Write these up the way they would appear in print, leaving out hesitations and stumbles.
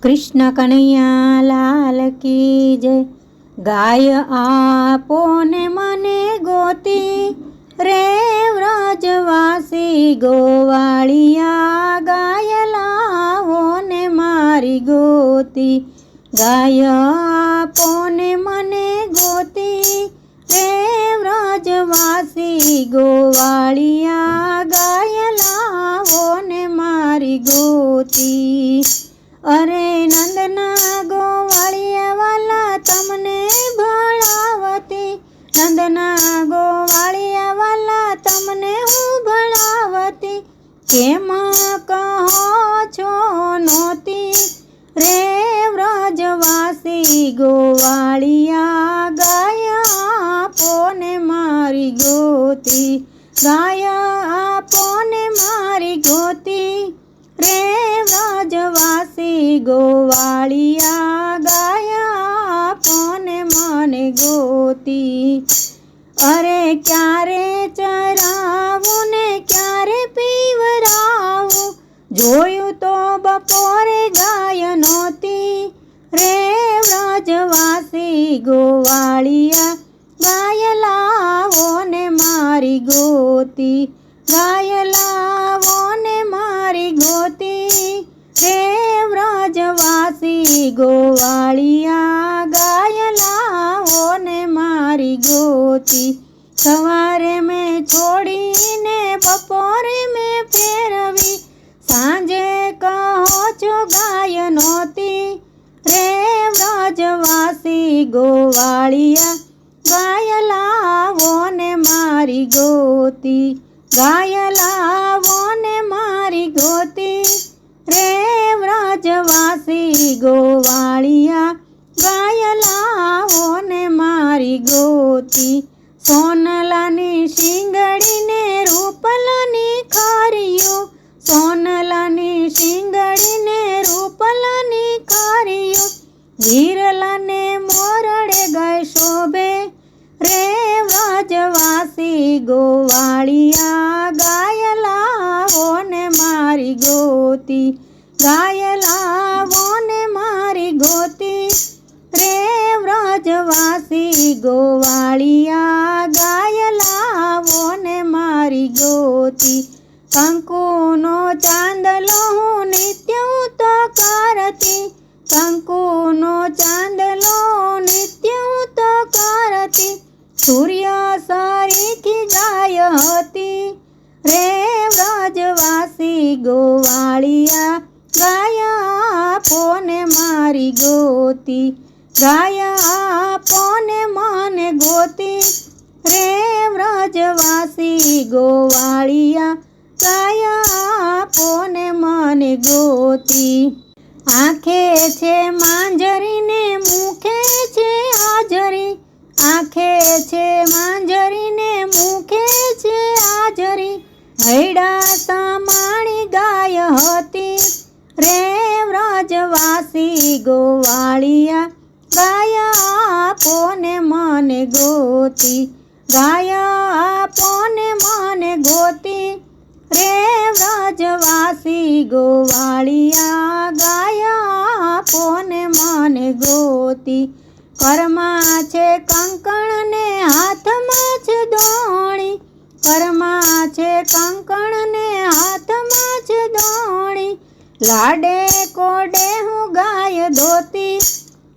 कृष्ण कन्हैया लाल की जय। गाय आपो ने मने गोती रे व्रजवासी गोवाळिया। गाय लावो ने मारी गोती। गाय आपो ने मने गोती रे व्रजवासी गोवाळिया। गाय लावो ने मारी गोती। अरे नंदना गोवाळिया वाला तमने भणावती। नंदना गोवाळिया वाला तमने हूँ भणावती। केम कहो छो नोती रे व्रजवासी गोवाळिया। गाय आपो ने मारी गोती। गाय आपो ने मारी गोती रे व्रजवासी गोवाळिया। गाय आपो ने मने गोती। अरे क्यारे चरावू ने क्यारे पीवरावू। जोयू तो बपोरे गाय नोती रे व्रजवासी गोवाळिया। गाय लावो ने मारी गोती। गाय लावो ने मारी गोती रे व्रजवासी गोवाळिया। गाय लावो ने मारी गोती। सवारे में छोड़ी ने बपोरे में फेरवी। सांजे कहो छो गाय नोती रे व्रजवासी गोवाळिया। गाय लावो ने मारी गोती। गाय लावो ने मारी गोती रे व्रजवासी गोवाळिया। गाय लावो ने मारी गोती। सोनलानी शिंगड़ी ने रूपलानी खारियो। सोनलानी शिंगड़ी ने रूपलानी खारियो। वीरला ने मोरड़े गए शोभे रे व्रजवासी गोवाळिया। गाय लावो ने मारी गोती। गाय लावो ने मारी गोती रे व्रजवासी गोवाळिया। गाय लावो ने मारी गोती। कंकुनो चांदलो हूँ नित्य हूँ तो करती। कंकुनो चांदलो नित्य हूँ तो करती। सूर्य सरीखी गाय हती रे व्रजवासी गोवाळिया। गाय आपो ने मारी गोती। गाय आपो ने मने गोती रे व्रजवासी गोवाळिया। गाय आपो ने मने गोती। आँखे छे मांजरी ने मुखे छे आजरी। आँखे छे मांजरी ने मुखे छे आजरी। हैड़ा समाणी गाय हती रे व्रजवासी गोवाळिया। गाय आपो ने मने गोती। गाय आपो ने मने गोती रे व्रजवासी गोवाळिया। गाय आपो ने मने गोती। करमा छे कंकण ने हाथ में छे धोणी। करमा छे कंकण ने हाथ में छे धोणी। लाडे कोडे हूँ गाय धोती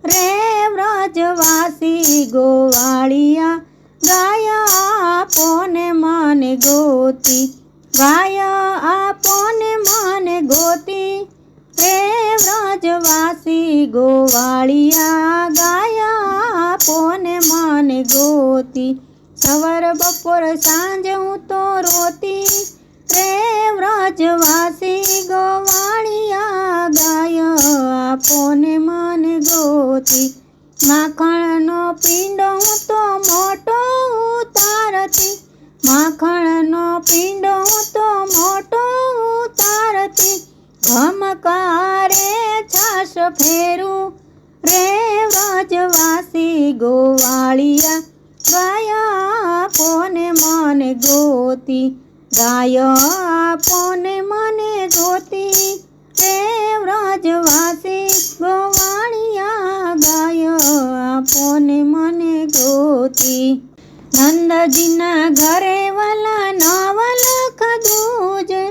रे व्रजवासी गोवाळिया। गाय आपो ने मने गोती। गाय आपो ने मने गोती रे व्रजवासी गोवाळिया। गाय आपो ने मने गोती। सवर बपोर सांज हूँ तो रोती रे व्रजवासी गोवाळिया। गाय आपो ने मने गोती। माखणनो पींडो हूँ तो मोटो उतारती। माखणनो पींडो हूँ तो मोटो उतारती। घमकारे छाश फेरू रे व्रजवासी गोवाळिया। गाय आपो ने मने गोती। गाय आपो ने मने गोती रे व्रजवासी નંદજીના ઘરે વાલા નવલખ દૂજે,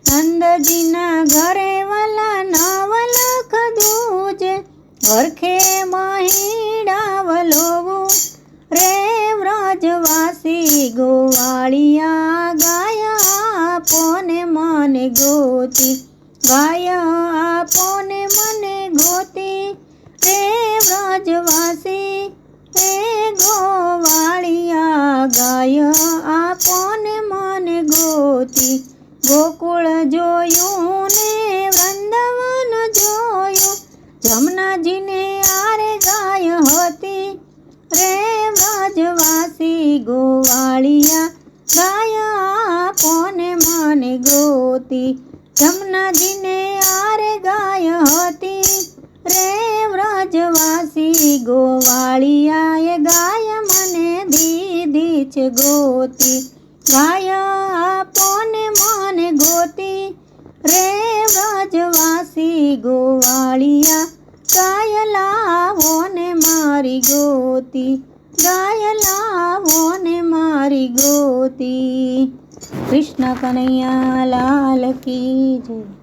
નંદજીના ઘરે વાલા નવલખ દૂજે, વરખે મહીડા વલોવું રે વ્રજવાસી ગોવાળિયા, ગાયા આપોને મને ગોતી, ગાયા આપોને મને ગોતી રે વ્રજવાસી હે ગોવાળિયા, ગાયા આપોને મને ગોતી. ગોકુળ જોયું ને વૃંદાવન જોયું, જમનાજીને આરે ગાય હતી રે વ્રજવાસી ગોવાળિયા, ગાયા આપોને મને ગોતી. જમનાજીને આરે ગાય હતી રે વ્રજવાસી ગોવાળિયા, એ ગાય મને દીધી છે ગોતી, ગાય આપોને મને ગોતી રે વ્રજવાસી ગોવાળિયા, ગાય લાવો ને મારી ગોતી, ગાય લાવો ને મારી ગોતી. કૃષ્ણ કનૈયા લાલ કી જય.